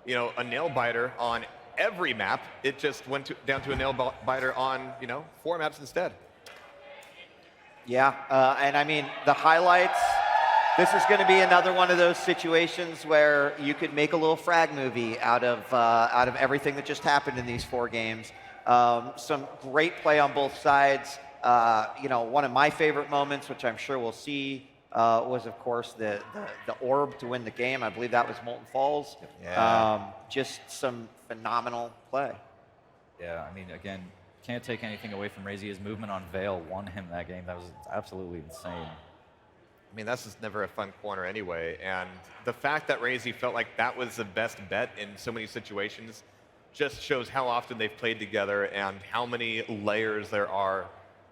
you know, a nail biter on every map. It just went down to a nail biter on, you know, 4 maps instead. Yeah, and I mean, the highlights, this is going to be another one of those situations where you could make a little frag movie out of everything that just happened in these 4 games. Some great play on both sides. You know, one of my favorite moments, which I'm sure we'll see, was, of course, the orb to win the game. I believe that was Molten Falls. Yeah. Just some phenomenal play. Yeah, I mean, again, can't take anything away from Raisy. His movement on Veil won him that game. That was absolutely insane. I mean, that's just never a fun corner anyway. And the fact that Raisy felt like that was the best bet in so many situations just shows how often they've played together and how many layers there are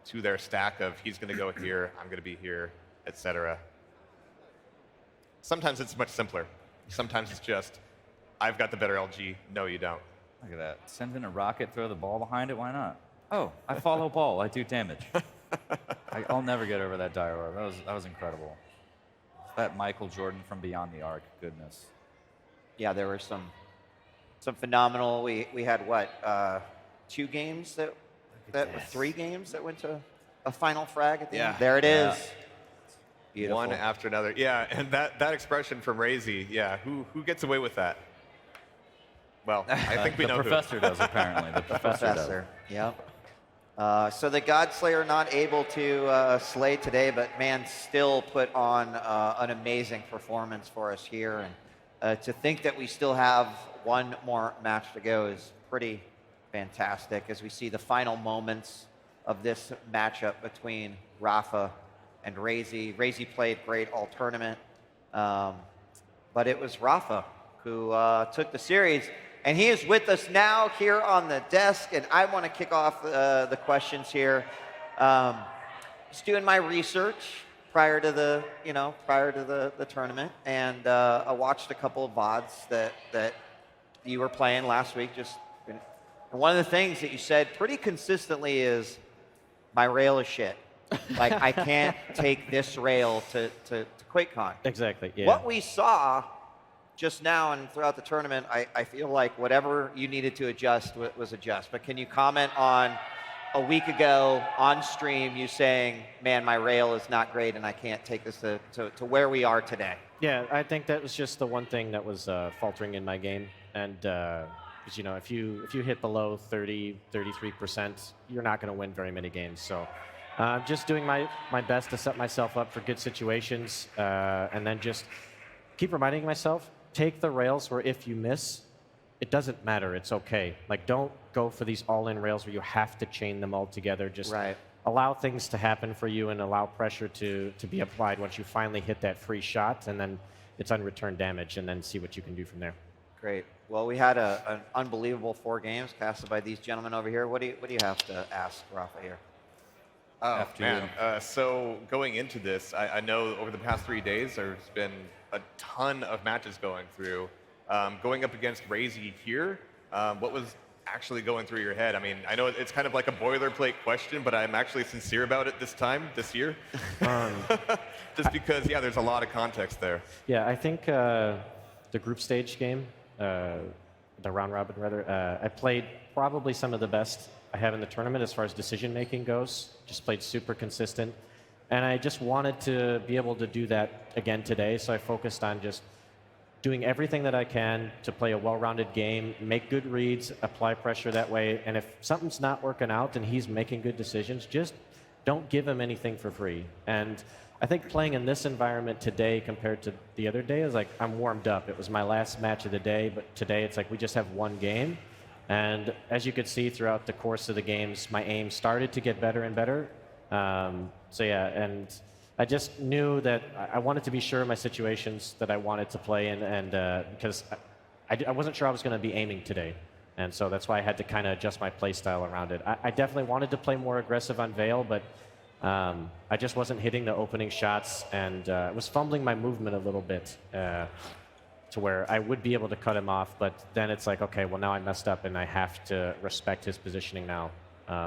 to their stack of he's going to go here, I'm going to be here, etc. Sometimes it's much simpler. Sometimes it's just, I've got the better LG. No, you don't. Look at that. Send in a rocket, throw the ball behind it. Why not? Oh, I follow ball. I do damage. I'll never get over that dire orb. That was incredible. That Michael Jordan from Beyond the Arc. Goodness. Yeah, there were some phenomenal. We had what 2 games that 3 games that went to a final frag at the end. There it is. Beautiful. One after another. Yeah, and that expression from Raisy, yeah, who gets away with that? Well, I think we know who. The professor does, apparently. The professor does. Yep. So the Godslayer not able to slay today, but man, still put on an amazing performance for us here. And to think that we still have one more match to go is pretty fantastic as we see the final moments of this matchup between Rapha and Raisy. Raisy played great all tournament, but it was Rapha who took the series. And he is with us now here on the desk, and I want to kick off the questions here. Just doing my research prior to the tournament, and I watched a couple of VODs that you were playing last week. And one of the things that you said pretty consistently is, my rail is shit. Like, I can't take this rail to QuakeCon. Exactly, yeah. What we saw just now and throughout the tournament, I feel like whatever you needed to adjust was adjust. But can you comment on a week ago on stream you saying, man, my rail is not great and I can't take this to where we are today? Yeah, I think that was just the one thing that was faltering in my game. And because, you know, if you hit below 30, 33%, you're not going to win very many games. So just doing my best to set myself up for good situations, and then just keep reminding myself, take the rails where if you miss, it doesn't matter. It's okay. Like, don't go for these all-in rails where you have to chain them all together. Just allow things to happen for you and allow pressure to be applied once you finally hit that free shot, and then it's unreturned damage, and then see what you can do from there. Great. Well, we had an unbelievable 4 games casted by these gentlemen over here. What do you have to ask Rapha here? Oh, man. So going into this, I know over the past 3 days, there's been a ton of matches going through. Going up against Raisy here, what was actually going through your head? I mean, I know it's kind of like a boilerplate question, but I'm actually sincere about it this year. Just because, yeah, there's a lot of context there. Yeah, I think the group stage game, the round robin rather, I played probably some of the best I have in the tournament as far as decision making goes. Just played super consistent. And I just wanted to be able to do that again today, so I focused on just doing everything that I can to play a well-rounded game, make good reads, apply pressure that way, and if something's not working out and he's making good decisions, just don't give him anything for free. And I think playing in this environment today compared to the other day is like, I'm warmed up. It was my last match of the day, but today it's like we just have one game. And as you could see throughout the course of the games, my aim started to get better and better. So yeah, and I just knew that I wanted to be sure of my situations that I wanted to play in, and because I wasn't sure I was going to be aiming today. And so that's why I had to kind of adjust my play style around it. I definitely wanted to play more aggressive on Veil, but I just wasn't hitting the opening shots, and I was fumbling my movement a little bit to where I would be able to cut him off, but then it's like, okay, well now I messed up and I have to respect his positioning now,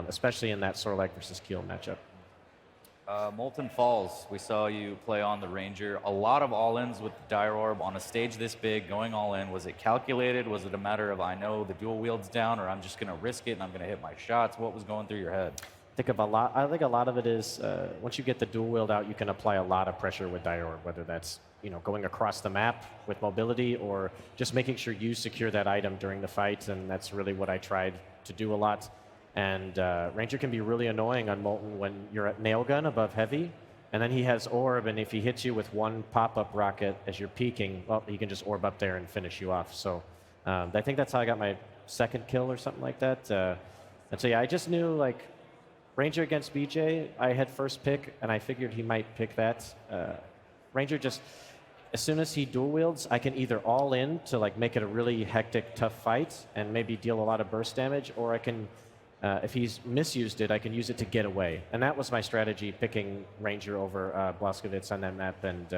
especially in that Sorlek versus Keel matchup. Molten Falls, we saw you play on the Ranger. A lot of all-ins with the Dire Orb on a stage this big, going all in. Was it calculated? Was it a matter of, I know the dual wield's down, or I'm just going to risk it and I'm going to hit my shots? What was going through your head? I think a lot of it is once you get the dual wield out, you can apply a lot of pressure with Dire Orb, whether that's going across the map with mobility or just making sure you secure that item during the fight, and that's really what I tried to do a lot. And Ranger can be really annoying on Molten when you're at nail gun above heavy, and then he has orb, and if he hits you with one pop-up rocket as you're peeking, well, he can just orb up there and finish you off. So I think that's how I got my second kill or something like that. And so yeah, I just knew like Ranger against BJ, I had first pick, and I figured he might pick that. Ranger just, as soon as he dual wields, I can either all in to like make it a really hectic, tough fight and maybe deal a lot of burst damage, or I can, if he's misused it, I can use it to get away. And that was my strategy, picking Ranger over Blaskovitz on that map. And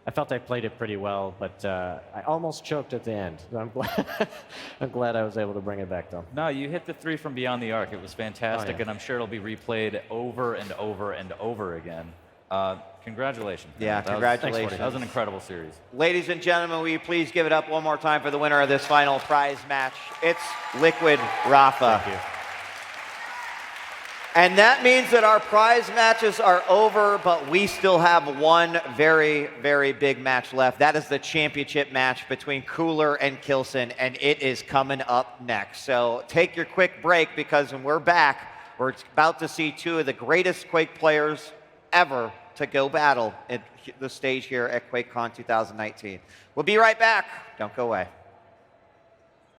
I felt I played it pretty well, but I almost choked at the end. I'm glad I was able to bring it back, though. No, you hit the 3 from beyond the arc. It was fantastic, Oh, yeah. and I'm sure it'll be replayed over and over and over again. Congratulations. Yeah, congratulations. That was an incredible series. Ladies and gentlemen, will you please give it up one more time for the winner of this final prize match? It's Liquid Rapha. Thank you. And that means that our prize matches are over, but we still have one very, very big match left. That is the championship match between Cooler and Kilson, and it is coming up next. So take your quick break, because when we're back, we're about to see two of the greatest Quake players ever to go battle at the stage here at QuakeCon 2019. We'll be right back. Don't go away.